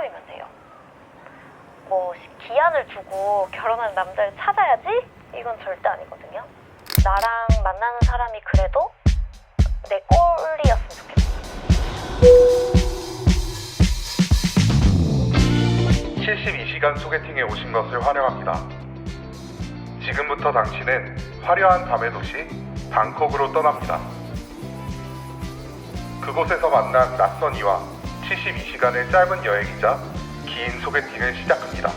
사람이면 돼요. 뭐 기한을 두고 결혼하는 남자를 찾아야지? 이건 절대 아니거든요. 나랑 만나는 사람이 그래도 내 꼴이었으면 좋겠어. 72시간 소개팅에 오신 것을 환영합니다. 지금부터 당신은 화려한 밤의 도시 방콕으로 떠납니다. 그곳에서 만난 낯선 이와 72시간의 짧은 여행이자 긴 소개팅을 시작합니다.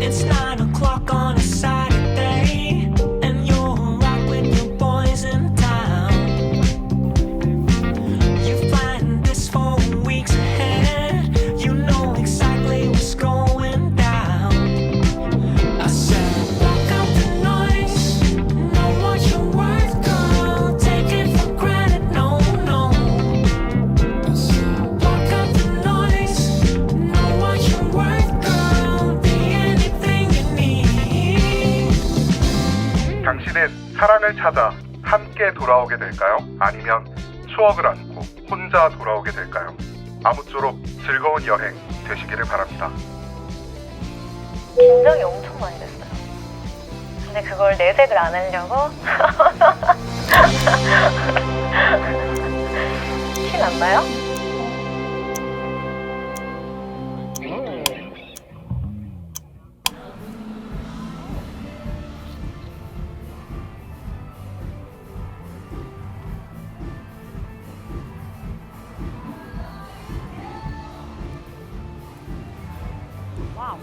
It's 9 o'clock on a Saturday, and you're out with your boys in town. You've planned this for weeks ahead. You know exactly what's going down. I said, block out the noise. Know what you're worth, girl. Take it for granted, no, no. I said, block out the noise. Know what you're worth, girl. Be anything you need. 당신은 사랑을 찾아 함께 돌아오게 될까요? 아니면 추억을 안고 혼자 돌아오게 될까요? 아무쪼록 즐거운 여행 되시기를 바랍니다. 긴장이 엄청 많이 됐어요. 근데 그걸 내색을 안 하려고 티 났나요? 와우.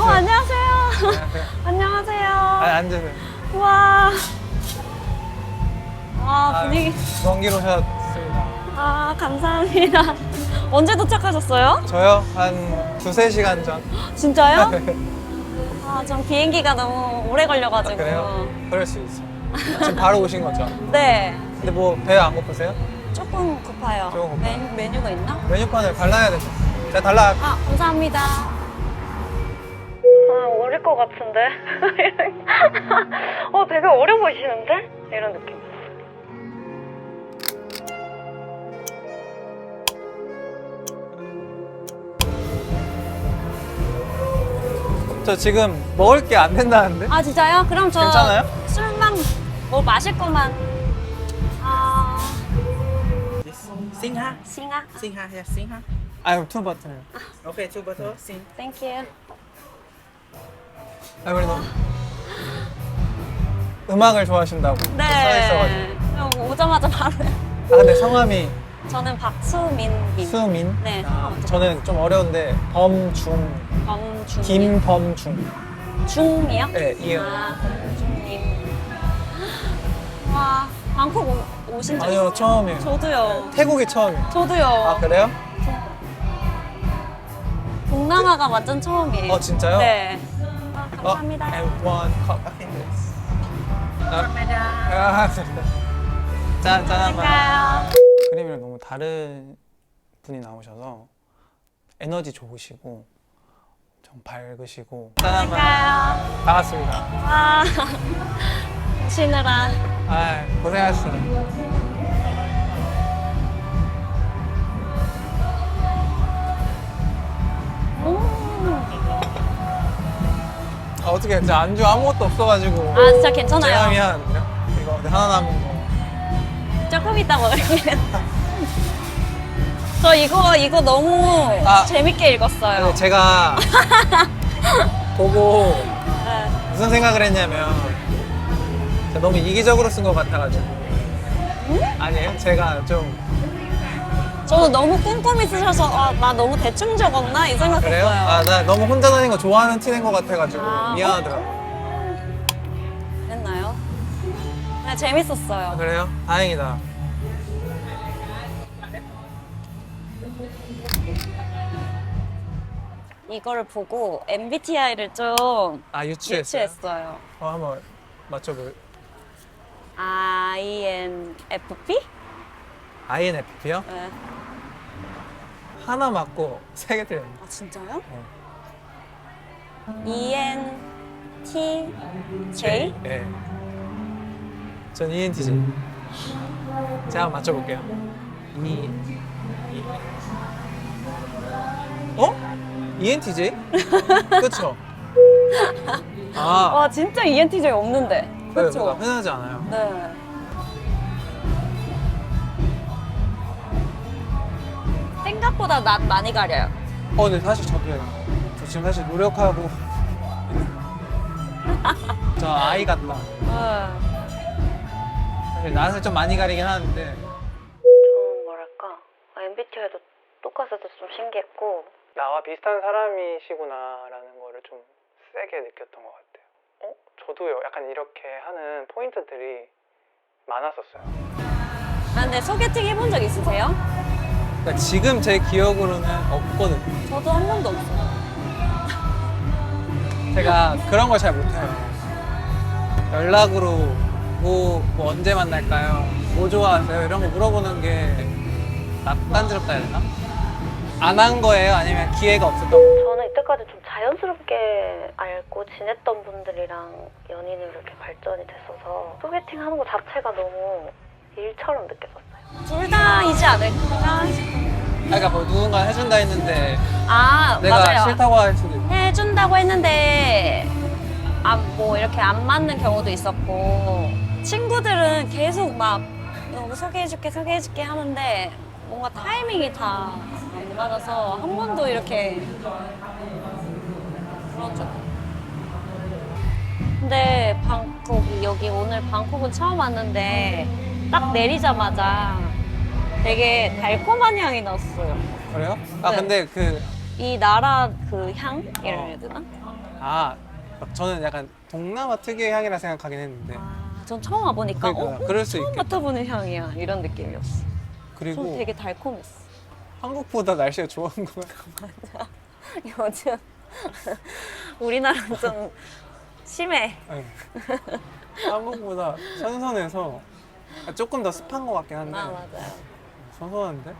안녕하세요. 안녕하세요. 앉으세요. 와. 와, 분위기. 먼 길 오셨습니다. 아, 감사합니다. 언제 도착하셨어요? 저요? 한 두세 시간 전. 진짜요? 아, 전 비행기가 너무 오래 걸려가지고. 아, 그래요? 그럴 수 있어. 지금 바로 오신 거죠? 네. 근데 뭐 배 안 고프세요? 조금 고파요. 조금 고파요? 메뉴가 있나? 메뉴판을 발라야 되죠. 제가 달라. 아, 감사합니다. 아, 어릴 것 같은데? 되게 어려 보이시는데? 이런 느낌. 저 지금 먹을 게 안 된다는데? 아, 진짜요? 그럼 저 괜찮아요? 술만, 뭐 마실 거만. 아, Sing ha. 싱아. Sing ha. Yeah, sing ha. 아유, 투 버튼. Okay, two bottle. Sing. 땡큐. 아, 그래도 음악을 좋아하신다고 써있어가지고. 네. 오자마자 바로. 아, 근데 성함이 저는 박수민님. 수민? 네, 아, 성함 어떻게 저는 좀 어려운데 범중. 범중. 김범중. 중이요? 네, 이응. 아, 범중님. 와, 방콕 오신 적 아니요, 있어요? 처음이에요. 저도요. 태국이 처음이에요. 저도요. 아, 그래요? 동남아가 완전 처음이에요. 어, 진짜요? 네. 아, 감사합니다. And one cup. 아, 짠, 짠 한번. 감사합니다. 그림이랑 너무 다른 분이 나오셔서 에너지 좋으시고 좀 밝으시고 짠 한번. 감사합니다. 반갑습니다. 와, 오시느라. 아, 고생하셨습니다. 아, 어떻게 진짜 안주 아무것도 없어가지고. 아, 진짜 괜찮아요. 제가 미안. 이거 하나 남은 거. 조금 이따 먹을게요. 저 이거 너무 아. 재밌게 읽었어요. 근데 제가 보고 네. 무슨 생각을 했냐면 제가 너무 이기적으로 쓴 것 같아가지고. 아니에요? 제가 좀 저는 너무 꼼꼼히 쓰셔서 나 너무 대충 적었나 이 생각했어요. 그래요? 아, 나 너무 혼자 다니는 거 좋아하는 티 낸 것 같아가지고 아, 미안하더라고. 했나요? 네, 재밌었어요. 그래요? 다행이다. 이거를 보고 MBTI를 좀 아, 유추했어요? 유추했어요. 한번 맞춰볼. INFP? INFP요? 네. 하나 맞고 3개 틀렸네. 아 진짜요? 어. ENTJ? 네. 전 ENTJ. 제가 한번 맞춰볼게요. ENTJ? 그쵸? 아, 와 진짜 ENTJ 없는데. 그렇죠. 그렇죠? 흔하지 않아요. 네. 생각보다 낯 많이 가려요. 근데 사실 저도요. 저 지금 사실 노력하고. 저 아이 같다. 사실 낯을 좀 많이 가리긴 하는데. 저는 뭐랄까 MBTI도 똑같아서 좀 신기했고 나와 비슷한 사람이시구나라는 거를 좀 세게 느꼈던 것 같아요. 저도요. 약간 이렇게 하는 포인트들이 많았었어요. 아, 근데 소개팅 해본 적 있으세요? 그러니까 지금 제 기억으로는 없거든요. 저도 한 번도 없어요. 제가 그런 걸 잘 못해요. 연락으로 뭐 언제 만날까요? 뭐 좋아하세요? 이런 거 물어보는 게 낯간지럽다 해야 되나? 안 한 거예요? 아니면 기회가 없었던 거예요? 저는 이때까지 좀 자연스럽게 알고 지냈던 분들이랑 연인으로 이렇게 발전이 됐어서 소개팅 하는 거 자체가 너무 일처럼 느껴졌어요. 둘 다이지 않을까? 그러니까 뭐 누군가 해준다 했는데 아 내가 맞아요. 싫다고 할 수도 있고. 해준다고 했는데 뭐 이렇게 안 맞는 경우도 있었고 친구들은 계속 막 너무 소개해줄게 하는데 뭔가 타이밍이 다 안 맞아서 한 번도 이렇게 그런 적. 근데 방콕 여기 오늘 방콕은 처음 왔는데 딱 내리자마자 되게 달콤한 향이 났어요. 그래요? 아 네. 근데 이 나라 그 향이라고 해야 되나? 저는 약간 동남아 특유의 향이라 생각하긴 했는데 전 처음 와보니까 그러니까, 그럴 수 처음 있겠다. 맡아보는 향이야 이런 느낌이었어. 그리고 좀 되게 달콤했어. 한국보다 날씨가 좋은 거 같아요. 요즘 우리나라는 좀 심해. 네. 한국보다 선선해서 조금 더 습한 것 같긴 한데 아 맞아요. 선선한데?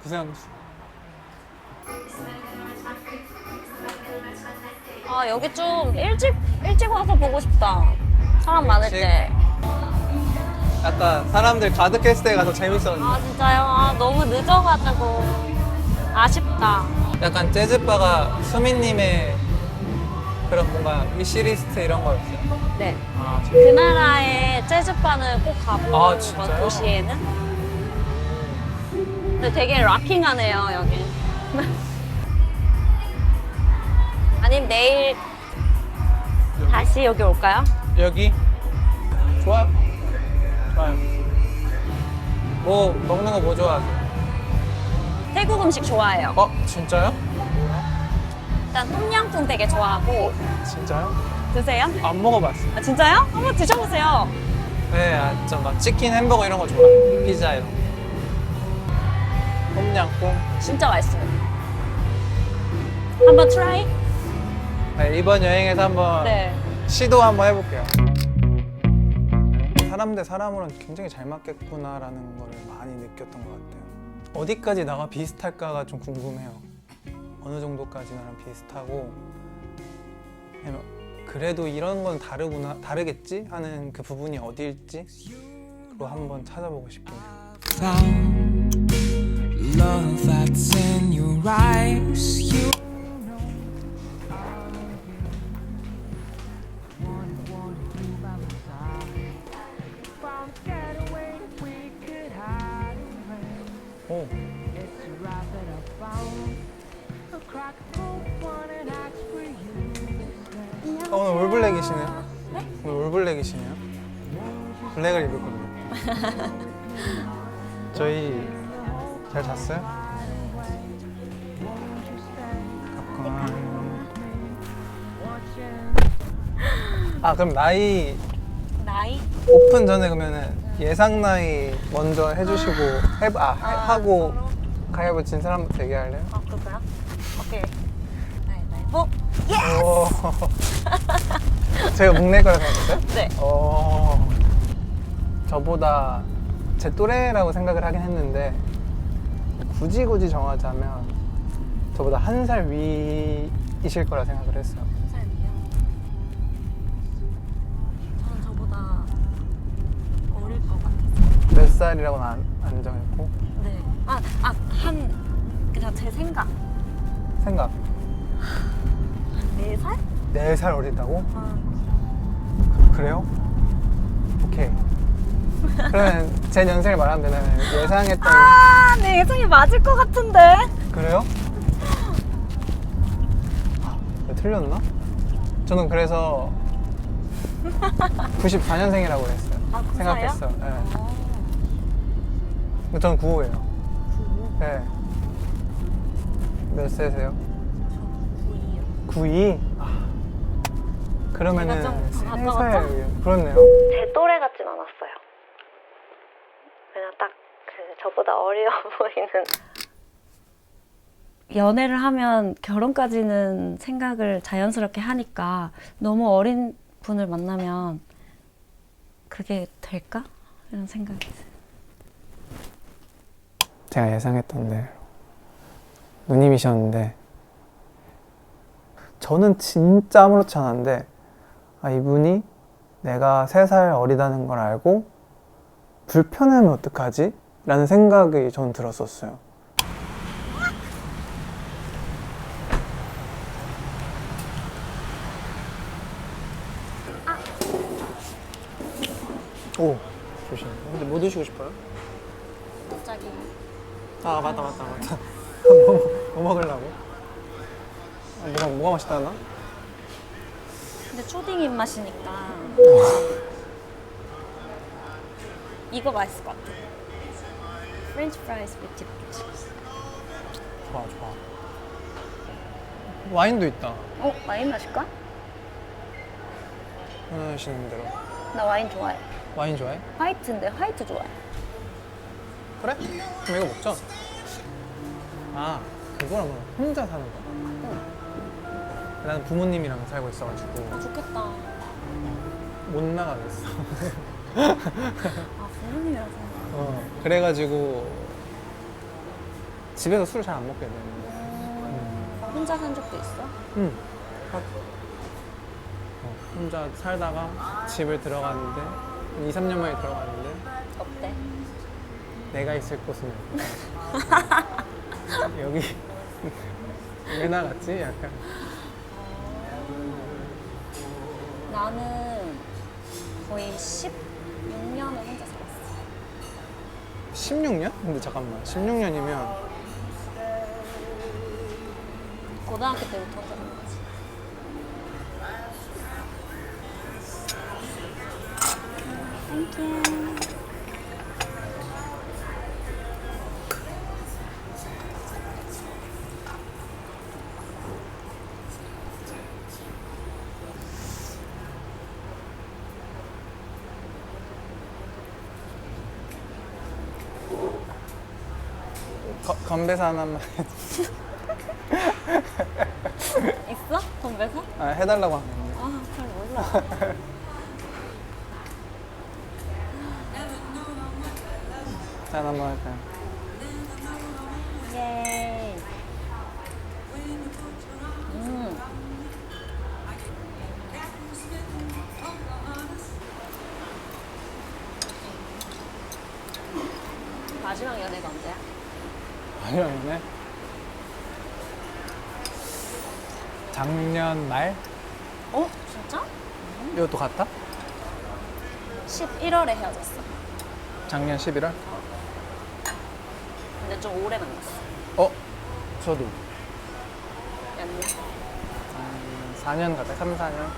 그 생각했어. 아 여기 좀 일찍 와서 보고 싶다. 사람 많을 일찍? 때. 약간 사람들 가득했을 때가 더 재밌었는데 아 진짜요? 아 너무 늦어가지고 아쉽다. 약간 재즈바가 수민님의 그런 뭔가 위시리스트 이런 거였어요. 네. 아, 그 나라의 재즈바는 꼭 가보는 아, 것 진짜요? 도시에는. 근데 되게 락킹하네요 여기. 아니면 내일 다시 여기 올까요? 여기? 좋아요. 좋아요. 뭐 먹는 거 뭐 좋아하세요? 태국 음식 좋아해요. 진짜요? 일단 똠양꿍 되게 좋아하고. 진짜요? 드세요? 안 먹어봤어요. 아 진짜요? 한번 드셔보세요. 네, 좀 막 치킨, 햄버거 이런 거 좋아해요. 피자 이런 거. 똠양꿍. 진짜 맛있어요. 한번 트라이? 네, 이번 여행에서 한번 네. 시도 한번 해볼게요. 사람 대 사람으로는 굉장히 잘 맞겠구나라는 걸 많이 느꼈던 것 같아요. 어디까지 나와 비슷할까가 좀 궁금해요. 어느 정도까지 나랑 비슷하고 아니면 그래도 이런 건 다르겠지 하는 그 부분이 어디일지 그거 한번 찾아보고 싶긴 해요. Found love that's in your eyes. You 오. 오늘 올블랙이시네요? 네? 오늘 올블랙이시네요? 블랙을 입을 겁니다. 저희 잘 잤어요? 아 그럼 나이 나이? 오픈 전에 그러면은 예상 나이 먼저 해주시고 하고 서로? 가위바위보 진 사람부터 얘기할래요? 아 그럴까요? 오케이. 가위바위보. 오. 제가 목낼 거라 생각했어요? 네. 저보다 제 또래라고 생각을 하긴 했는데 굳이 정하자면 저보다 한 살 위이실 거라 생각을 했어요. 한 살이요? 저는 저보다 어릴 것 같아요. 몇 살이라고는 안 정했고 네. 그냥 제 생각. 생각 한 4살? 4살 어리다고? 아, 그래요? 오케이. 그러면 제 연생을 말하면 되나요? 예상했던 내 예상이 맞을 것 같은데. 그래요? 틀렸나? 저는 그래서 94년생이라고 했어요. 아, 94요? 생각했어요. 네. 근데 저는 95예요. 9, 네. 몇 세세요? 9이요. 92? 그러면은 제가 좀 3살 가까웠죠? 그렇네요. 제 또래 같진 않았어요. 그냥 딱 그 저보다 어려 보이는. 연애를 하면 결혼까지는 생각을 자연스럽게 하니까 너무 어린 분을 만나면 그게 될까? 이런 생각이 있어요. 제가 예상했던 대로 누님이셨는데 저는 진짜 아무렇지 않은데 이분이 내가 3살 어리다는 걸 알고 불편하면 어떡하지? 라는 생각이 저는 들었었어요. 오, 조심. 근데 뭐 드시고 싶어요? 갑자기 아 맞다. 뭐 먹으려고? 뭐가 맛있다나? 근데 초딩 입맛이니까 이거 맛있을 것 같아. 프렌치 프라이스 with dipped cheese. 좋아. 와인도 있다. 와인 마실까? 원하시는 대로. 나 와인 좋아해. 와인 좋아해? 화이트인데 화이트 좋아해. 그래? 그럼 이거 먹자. 그거라면 혼자 사는 거야? 나는 부모님이랑 살고 있어가지고 좋겠다. 못 나가겠어. 부모님이라서. 그래가지고 집에서 술을 잘 안 먹게 돼. 혼자 산 적도 있어? 응. 혼자 살다가 집을 들어갔는데 2, 3년 만에 들어갔는데 어때? 내가 있을 곳은 여기다. 여기 왜 나갔지? 약간 나는 거의 16년을 혼자 살았어. 16년? 근데 잠깐만 16년이면 고등학교 때부터 혼자 산 거지. 땡큐. 건배사 하나만 있어? 건배사? 해달라고 하는데 잘 몰라. 짠 한번 할까요? 예이. 마지막 연애가 언제야? 아니요, 작년 말? 진짜? 이것도 같다? 11월에 헤어졌어. 작년 11월? 근데 좀 오래 만났어. 저도 몇 년? 4년 가까이, 3, 4년?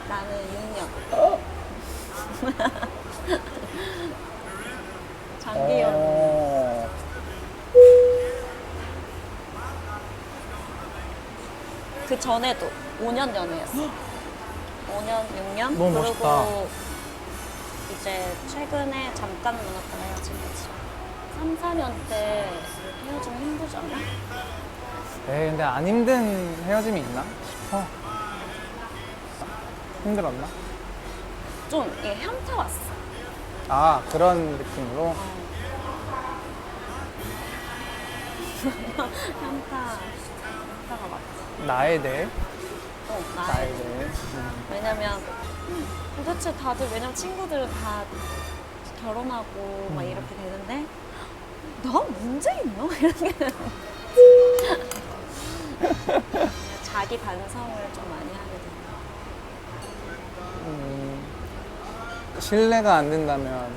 나는 6년. 장기연. 그 전에도 5년 연애였어. 5년, 6년? 너무 그리고 멋있다. 이제 최근에 잠깐 만났다가 헤어진 거지. 3, 4년 때 헤어지면 힘들지 않아? 에이, 근데 안 힘든 헤어짐이 있나 싶어. 힘들었나? 좀 이게 현타 왔어. 아, 그런 느낌으로? 현타가 왔지. 나에 대해? 나에 나에 대해. 대해. 왜냐면 도대체 다들 왜냐면 친구들은 다 결혼하고 막 이렇게 되는데 나 문제 있나? 이렇게 자기 반성을 좀 많이 하게 돼. 신뢰가 안 된다면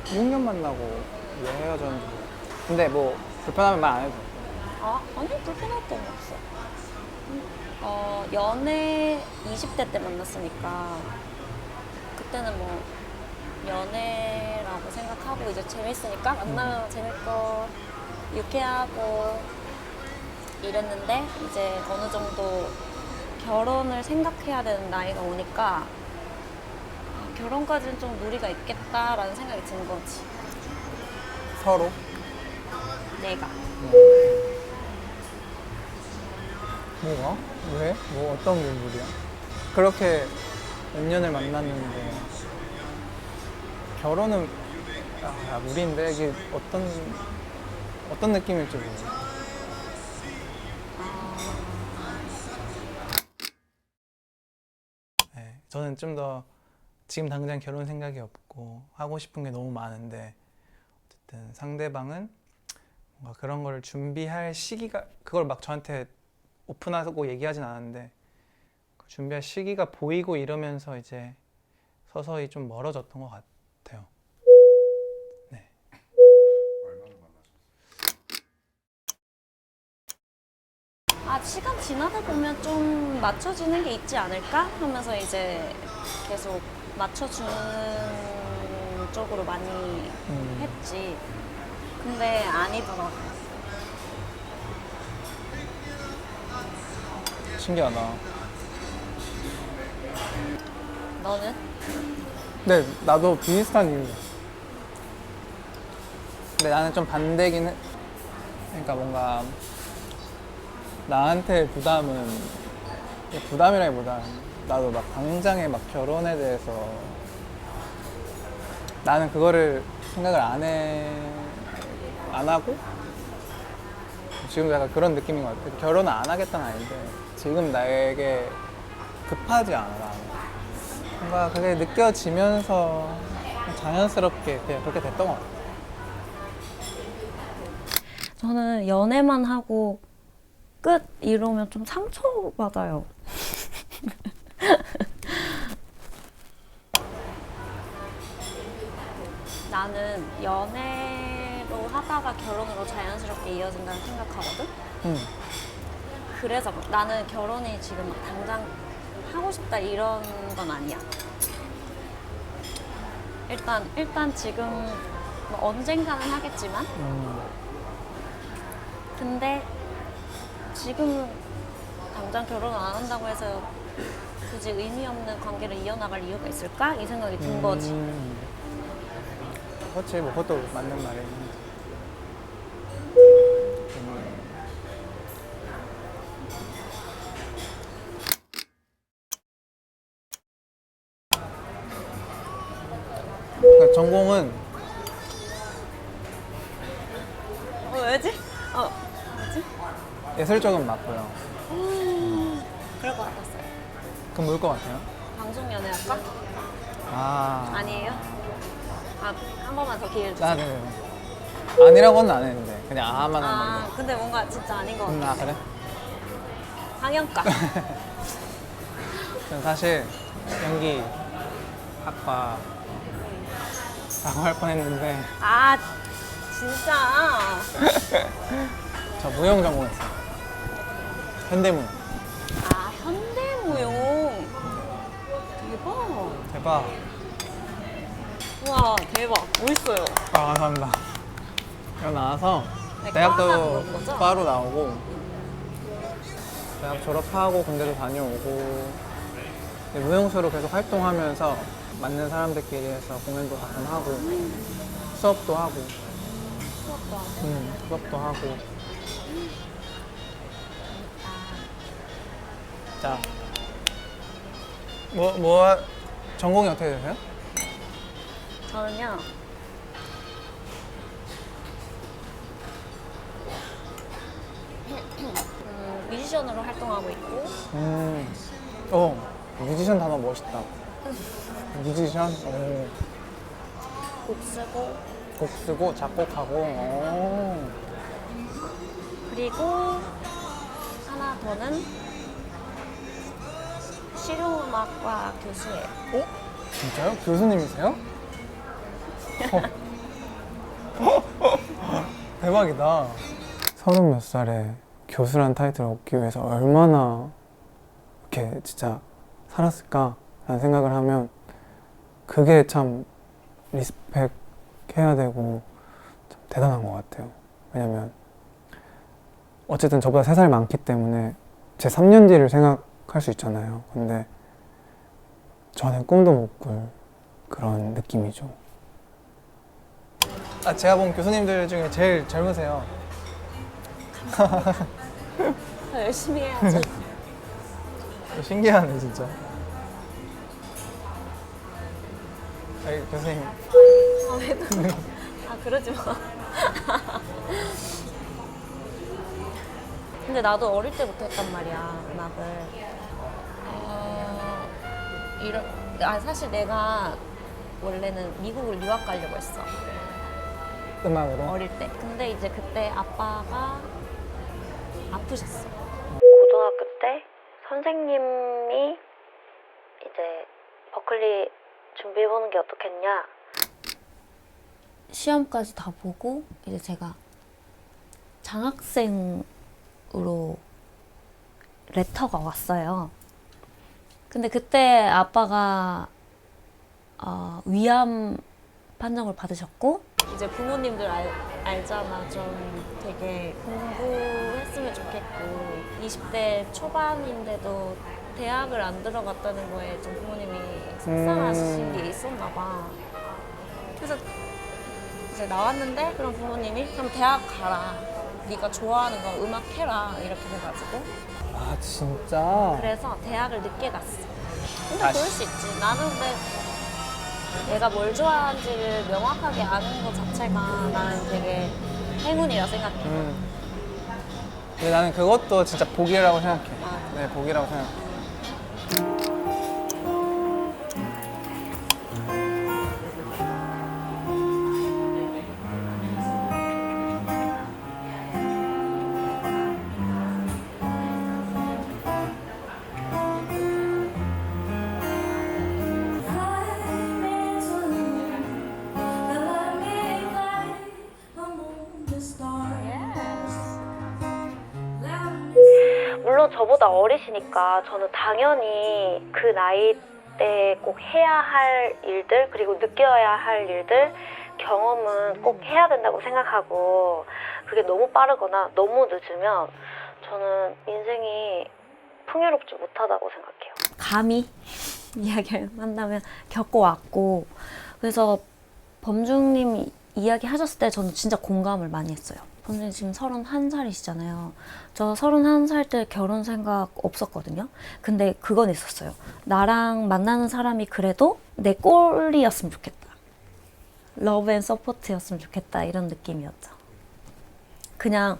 6년 만나고 왜 헤어졌는지 모르겠어. 근데 뭐 불편하면 말 안 해도 돼. 아니 불편할 건 없어. 연애 20대 때 만났으니까 그때는 뭐 연애라고 생각하고 이제 재밌으니까 만나면 재밌고 유쾌하고 이랬는데 이제 어느 정도 결혼을 생각해야 되는 나이가 오니까 결혼까지는 좀 무리가 있겠다라는 생각이 드는 거지. 서로? 내가. 뭐가? 왜? 뭐 어떤 눈물이야? 그렇게 몇 년을 만났는데 결혼은 무리인데 이게 어떤 느낌일지 모르겠어. 네, 저는 좀 더 지금 당장 결혼 생각이 없고 하고 싶은 게 너무 많은데 어쨌든 상대방은 뭔가 그런 거를 준비할 시기가 그걸 막 저한테 오픈하고 얘기하진 않았는데 그 준비할 시기가 보이고 이러면서 이제 서서히 좀 멀어졌던 것 같아요. 네. 시간 지나다 보면 좀 맞춰지는 게 있지 않을까 하면서 이제 계속 맞춰주는 쪽으로 많이 했지. 근데 아니더라고. 신기하다. 너는? 네, 나도 비슷한 이유. 근데 나는 좀 반대긴 해. 그러니까 뭔가 나한테 부담이라기보다 나도 막 당장에 막 결혼에 대해서 나는 그거를 생각을 안 하고 지금 약간 그런 느낌인 것 같아. 결혼을 안 하겠다는 아닌데 지금 나에게 급하지 않아. 나는. 뭔가 그게 느껴지면서 자연스럽게 그냥 그렇게 됐던 것 같아. 저는 연애만 하고 끝 이러면 좀 상처받아요. 나는 연애로 하다가 결혼으로 자연스럽게 이어진다는 생각하거든? 그래서 나는 결혼이 지금 막 당장 하고 싶다 이런 건 아니야. 일단 지금 뭐 언젠가는 하겠지만 근데 지금 당장 결혼 안 한다고 해서 굳이 의미 없는 관계를 이어나갈 이유가 있을까? 이 생각이 든 거지. 그렇지, 뭐 그것도 맞는 말이긴 하지. 그러니까 전공은 왜지? 뭐지? 예술 쪽은 맞고요. 그럴 것 같았어요. 그럼 뭘 것 같아요? 방송 연애할까? 아니에요? 한 번만 더 기회를 주세요. 네. 아니라고는 안 했는데 그냥 아만 한 건데. 근데 뭔가 진짜 아닌 것 같아. 그래? 상영가. 저는 사실 연기 학과 라고 할 뻔했는데 진짜. 저 무용 전공했어요. 현대무용. 현대무용. 대박. 대박. 우와, 대박. 멋있어요. 감사합니다. 이거 나와서 네, 대학도 과가 그런 거죠? 과로 나오고 대학 졸업하고 군대도 다녀오고 무용수로 계속 활동하면서 맞는 사람들끼리 해서 공연도 가끔 하고 수업도 하고 수업도 하고 자 전공이 어떻게 되세요? 저는요. 뮤지션으로 활동하고 있고 뮤지션 단어 멋있다. 뮤지션? 곡 쓰고 작곡하고. 그리고 하나 더는 실용음악과 교수예요. 진짜요? 교수님이세요? 대박이다. 30몇 살에 교수란 타이틀을 얻기 위해서 얼마나 이렇게 진짜 살았을까라는 생각을 하면 그게 참 리스펙 해야 되고 참 대단한 것 같아요. 왜냐면 어쨌든 저보다 3살 많기 때문에 제 3년 뒤를 생각할 수 있잖아요. 근데 저는 꿈도 못 꿀 그런 느낌이죠. 제가 본 교수님들 중에 제일 젊으세요. 더 열심히 해야죠. 신기하네 진짜. 교수님. 그러지 마. 근데 나도 어릴 때부터 했단 말이야, 음악을. 사실 내가 원래는 미국을 유학 가려고 했어. 음악으로? 어릴 때. 근데 이제 그때 아빠가 아프셨어. 고등학교 때 선생님이 이제 버클리 준비해보는 게 어떻겠냐. 시험까지 다 보고 이제 제가 장학생으로 레터가 왔어요. 근데 그때 아빠가 위암 판정을 받으셨고 이제 부모님들 알잖아. 좀 되게 공부했으면 좋겠고 20대 초반인데도 대학을 안 들어갔다는 거에 좀 부모님이 속상하신 게 있었나 봐. 그래서 이제 나왔는데 그럼 부모님이 그럼 대학 가라. 네가 좋아하는 거 음악 해라. 이렇게 해가지고 아 진짜? 그래서 대학을 늦게 갔어. 근데 아씨. 그럴 수 있지. 나는 근데 내가 뭘 좋아하는지를 명확하게 아는 것 자체가 나는 되게 행운이라 생각해. 근데 나는 그것도 진짜 복이라고 생각해. 맞아. 네, 복이라고 생각해. 물론 저보다 어리시니까 저는 당연히 그 나이 때 꼭 해야 할 일들 그리고 느껴야 할 일들 경험은 꼭 해야 된다고 생각하고 그게 너무 빠르거나 너무 늦으면 저는 인생이 풍요롭지 못하다고 생각해요. 감히 이야기를 한다면 겪어왔고 그래서 범중님이 이야기하셨을 때 저는 진짜 공감을 많이 했어요. 범중님 지금 31살이시잖아요. 저 31살 때 결혼 생각 없었거든요. 근데 그건 있었어요. 나랑 만나는 사람이 그래도 내 꼴이었으면 좋겠다. 러브 앤 서포트였으면 좋겠다. 이런 느낌이었죠. 그냥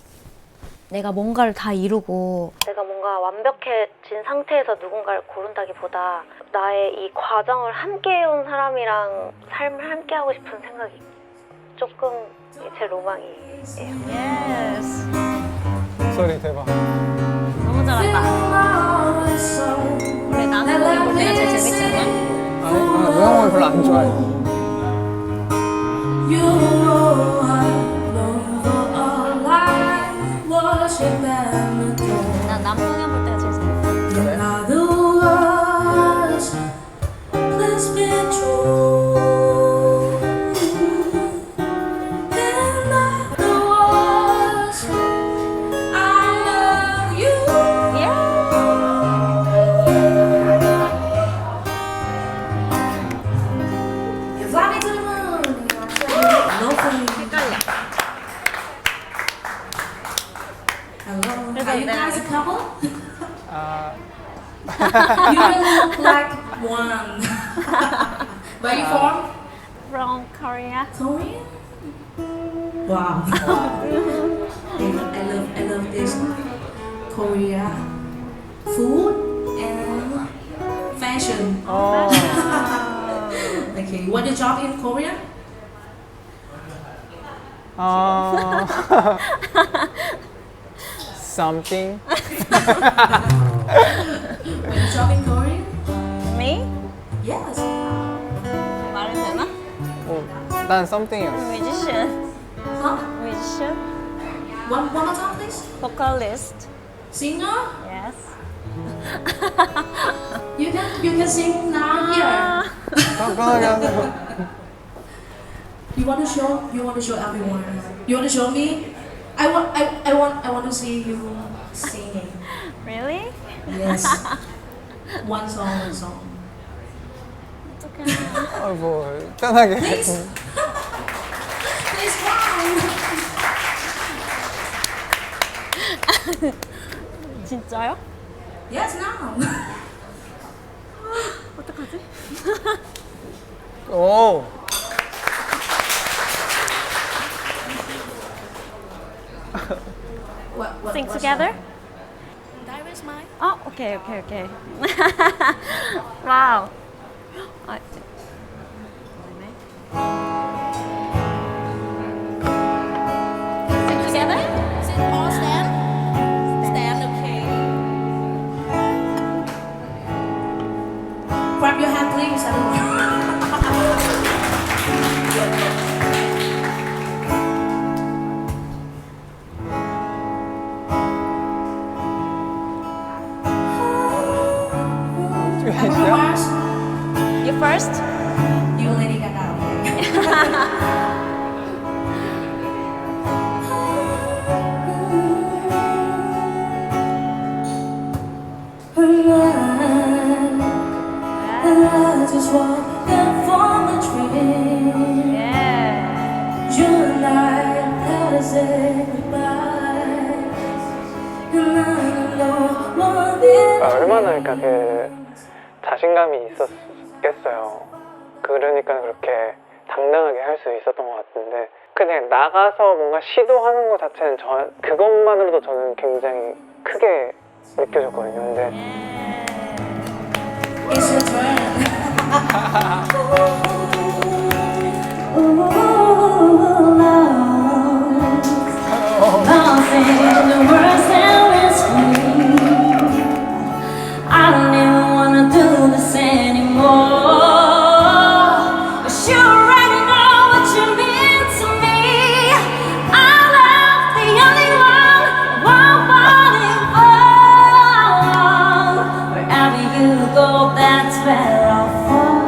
내가 뭔가를 다 이루고 내가 뭔가 완벽해진 상태에서 누군가를 고른다기보다 나의 이 과정을 함께 해온 사람이랑 삶을 함께 하고 싶은 생각이 조금 제 로망이에요. 예스. 목소리 대박. 너무 잘한다. 우리 남의 볼 때가 제일 재밌지 않냐? 아니, 우영은 별로 안 좋아해. 난 남동현 볼 때가 제일 재밌어. 그래? couple? 아, You really look like one. Where you from? From Korea. Korea? Wow. I love this Korea food and fashion. 어, Okay, what your job in Korea? 어, something. What your job in Korea? Me? Yes. 말해도 되나? 난 something이었어. Musician. Huh? Musician. One more time, please. Vocalist. Singer? Yes. You can sing now here. 편하게 하세요. You want to show everyone. You want to show me? I want to see you singing. Really? Yes. One song. 어떡해. 뭐 편하게. Please. Please try. 진짜요? Yes, now. 어떡하지? 오. What Sing together? Direct smile. 어, 오케이. 와우. 아, Sing together? Sit or stand? Stand, okay. Grab your hand, please, everyone. Everyone, You first? you Lady Gaga, okay? I just walked in from the train. Yeah. You and I had to say goodbye. And I know more than 얼마나 그러니까 그 자신감이 있었겠어요. 그러니까 그렇게 당당하게 할 수 있었던 것 같은데 그냥 나가서 뭔가 시도하는 것 자체는 그것만으로도 저는 굉장히 크게 느껴졌거든요. 근데 it's your turn. Nothing the words that whisper. I don't even wanna do this anymore. But you already know what you mean to me. Our love, the only one wanting for. Wherever you go, that's where I'll follow.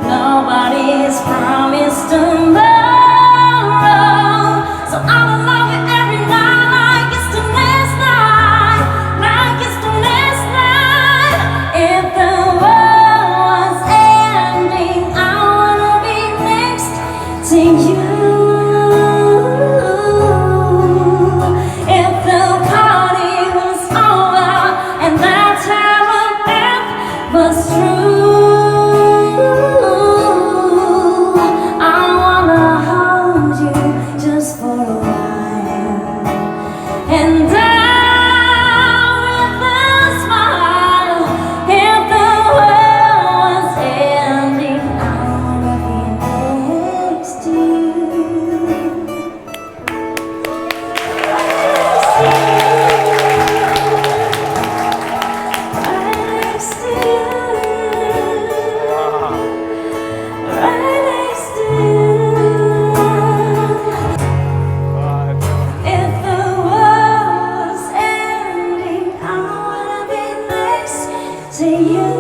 Nobody's promised tomorrow, so I'ma love you every night like it's the last night, like it's the last night. If the world was ending, I wanna be next to you. If the party was over and that time on earth was true, I wanna hold you just for a while. And down with a smile, if the world was ending, I wanna be next to you. Right next to you. Right next to you. If the world was ending, I wanna be next to you.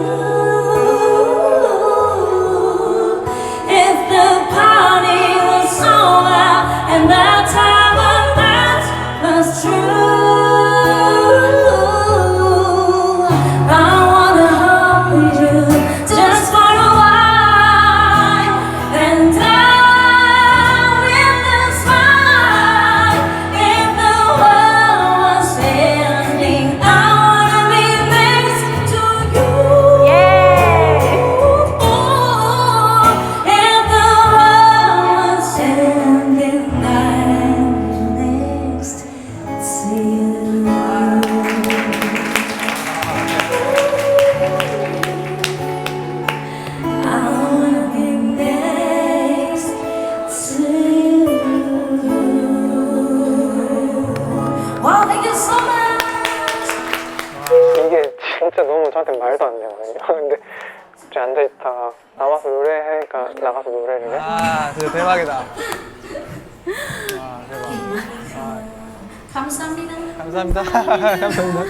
If the party was over and the time on earth was true, I wanna hold you just for a while. And down with a smile, if the world was 진짜 너무 저한테 말도 안 되거든요. 근데 갑자기 앉아있다가 나와서 노래하니까 나가서 노래를 해? 아 진짜 대박이다. 와 대박. 감사합니다. 감사합니다. 감사합니다.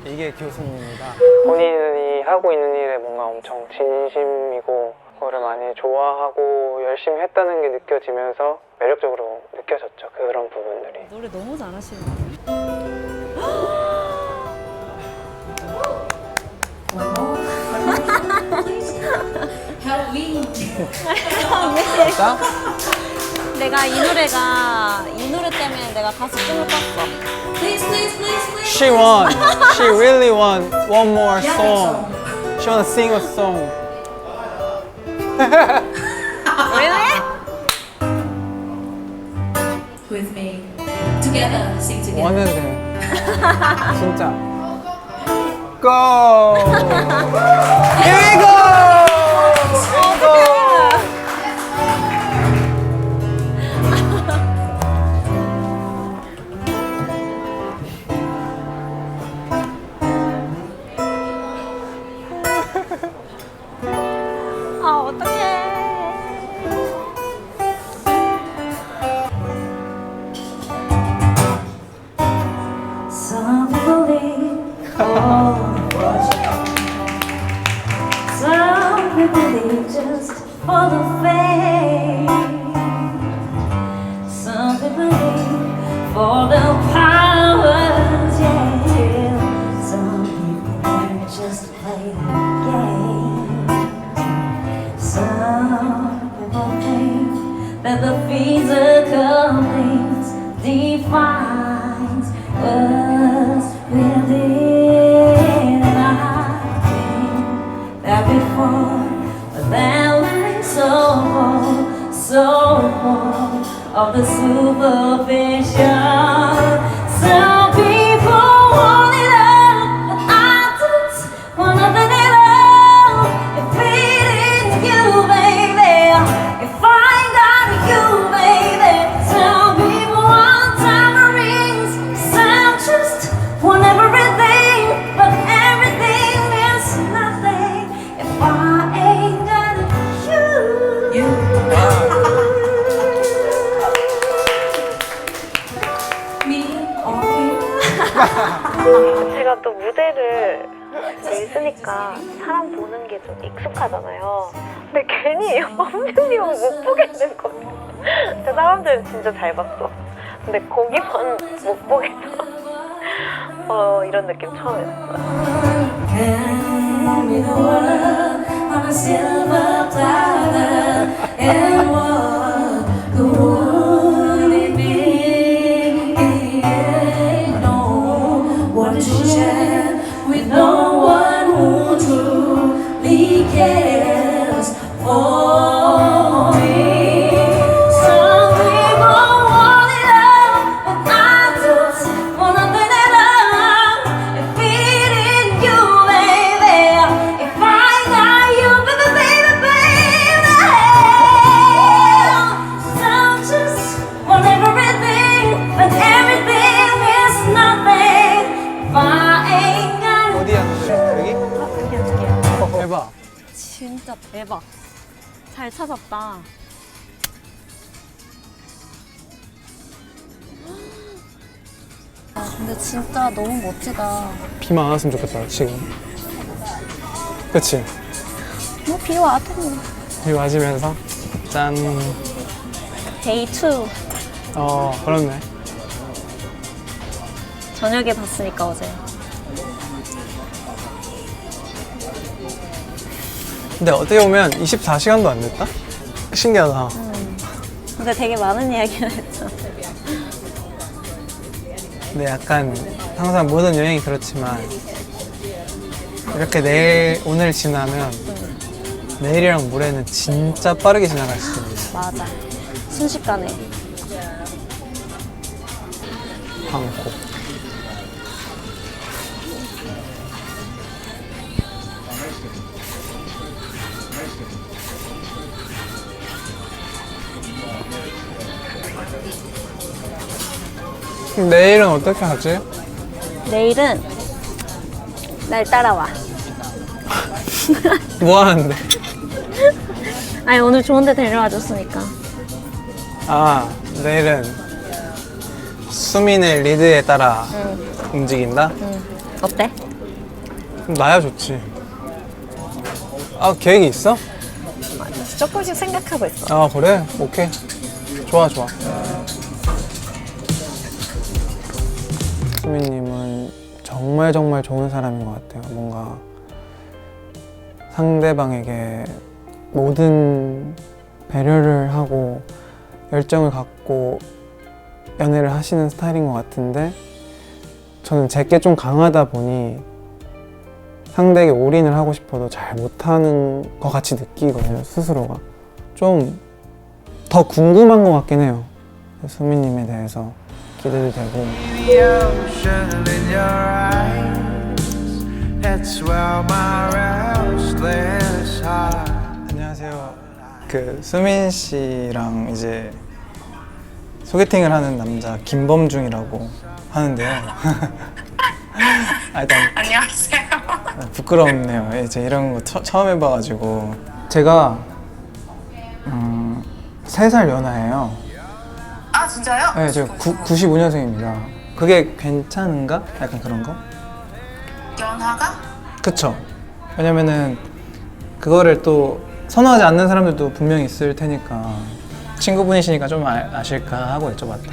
이게 교수님입니다. 본인이 하고 있는 일에 뭔가 엄청 진심이고 그거를 많이 좋아하고 열심히 했다는 게 느껴지면서 매력적으로 느껴졌죠. 그런 부분들이. 노래 너무 잘하시는 진짜? 내가 이 노래 때문에 내가 가수 꿈을 꿨어. She won. She really won one more song. She wanna sing a song. Really? With me. Together, sing together. 원했는데 진짜. Go. Here we go. Here we go. 아 어떡해. Some believe all what you are. Some believe just for the fame. Some believe for the powers, yeah. Some people just play the game. Some people think that the physical things defines what's within. And I think that before, but that light so full of the superficial. Some people want it all, but I don't want nothing at all. If it ain't you, baby, if I ain't got you, baby, some people want diamond rings, some just want everything, but everything means nothing if I ain't got you. Me or you. 제가 또 무대를 있으니까 사람 보는 게 좀 익숙하잖아요. 근데 괜히 엄준님은 못 보겠는 거예요. 근데 사람들은 진짜 잘 봤어. 근데 거기만 못 보겠어. 이런 느낌 처음이었어요. Hand me the world on a silver platter, and what could it be? No one to share with no one who truly cares for me. Some people want it all, but I just want nothing at all. If it ain't you, baby, if I got you, baby, baby, some just want everything, but everything is nothing if I ain't got you. 어디 앉는데? 여기? 대박. 진짜 대박. 잘 찾았다. 근데 진짜 너무 멋지다. 비만 안 왔으면 좋겠다 지금. 그치? 뭐 비 와도 비 맞으면서 짠. 데이 2 그렇네. 저녁에 봤으니까 어제. 근데 어떻게 보면 24시간도 안 됐다? 신기하다. 근데 되게 많은 이야기를 했죠. 근데 약간 항상 모든 여행이 그렇지만 이렇게 오늘 지나면 내일이랑 모레는 진짜 빠르게 지나갈 수 있어. 맞아. 순식간에. 방콕. 내일은 어떻게 하지? 내일은 날 따라와. 뭐 하는데? 아니 오늘 좋은데 데려와 줬으니까. 아, 내일은 수민의 리드에 따라 움직인다? 어때? 그럼 나야 좋지. 아, 계획이 있어? 조금씩 생각하고 있어. 아, 그래? 오케이. 좋아, 좋아. 수민님은 정말 정말 좋은 사람인 것 같아요. 뭔가 상대방에게 모든 배려를 하고 열정을 갖고 연애를 하시는 스타일인 것 같은데, 저는 제게 좀 강하다 보니 상대에게 올인을 하고 싶어도 잘 못하는 것 같이 느끼거든요, 스스로가. 좀 더 궁금한 것 같긴 해요. 수민님에 대해서 기대도 되고. The ocean in your eyes. That's where my restless heart. 안녕하세요. 그 수민 씨랑 이제 소개팅을 하는 남자 김범중이라고 하는데요. 아, 일단 안녕하세요. 부끄럽네요. 이제 이런 거 처음 해봐가지고. 제가 3살 연하예요. 아 진짜요? 네, 제가 95년생입니다. 그게 괜찮은가? 약간 그런 거? 연하가? 그쵸? 왜냐면은 그거를 또 선호하지 않는 사람들도 분명히 있을 테니까 친구분이시니까 좀 아실까 하고 여쭤봤다.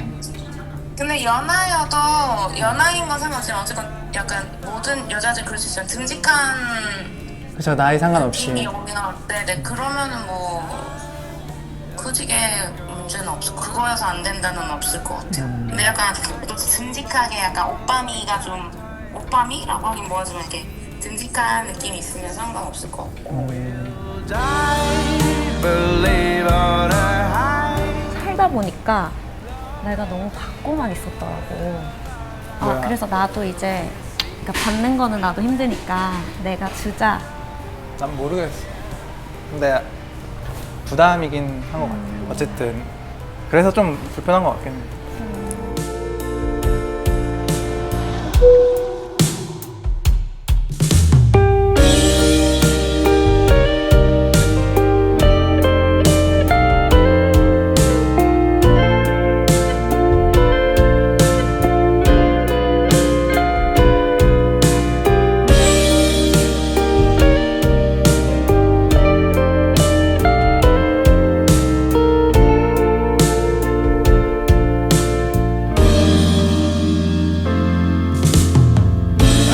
근데 연하여도 연하인 건 상관없지만 어쨌건 약간 모든 여자들 그럴 수 있어요. 듬직한 그쵸, 나이 상관없이. 느낌이 오면 네네 그러면은 뭐 그지게 문제는 없어. 그거여서 안 된다는 없을 것 같아요. 근데 약간 또 듬직하게 약간 오빠미가 좀 오빠미라고 하긴 뭐하지만 이렇게 듬직한 느낌이 있으면 상관없을 것 같고. I believe on a high. 살다 보니까 내가 너무 받고만 있었더라고. 아, 뭐야? 그래서 나도 이제 그러니까 받는 거는 나도 힘드니까 내가 주자. 난 모르겠어. 근데 부담이긴 한 것 같아요. 어쨌든 그래서 좀 불편한 것 같긴 해요.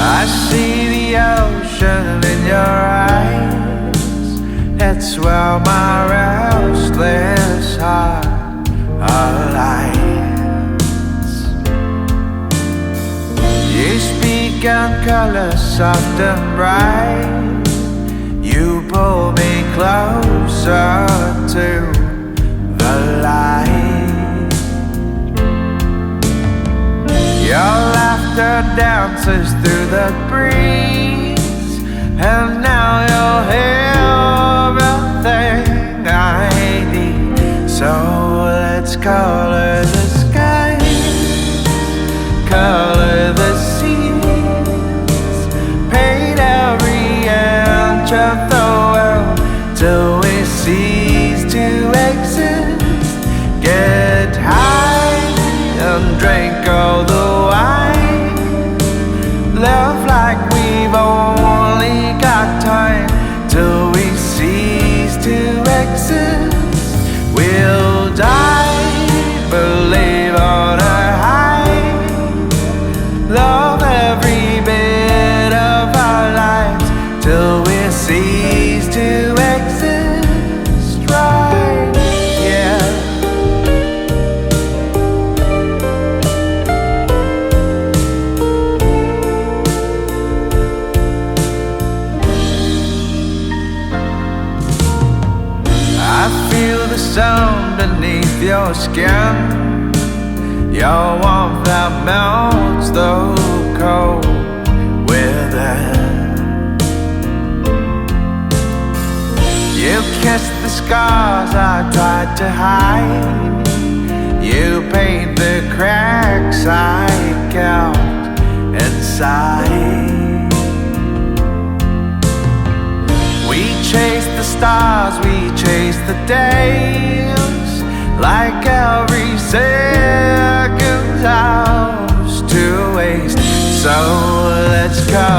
I see the ocean in your eyes. That's where my restless heart aligns. You speak in colors soft and bright. You pull me closer to the light. Your laughter dances through the breeze, and now you're everything I need. So let's color the skies, color the seas, paint every inch of the world till we cease to exist. Get high and drink all the wine. Love like we've only got time till we cease to exist. We'll die, believe on a high. Love every bit of our lives till we cease to exist. Right, yeah. I feel the sun beneath your skin, your warmth that melts the cold within. You kiss the scars I tried to hide. You paint the cracks I kept inside. We chase the stars, we chase the days, like every second's ours to waste. So let's go.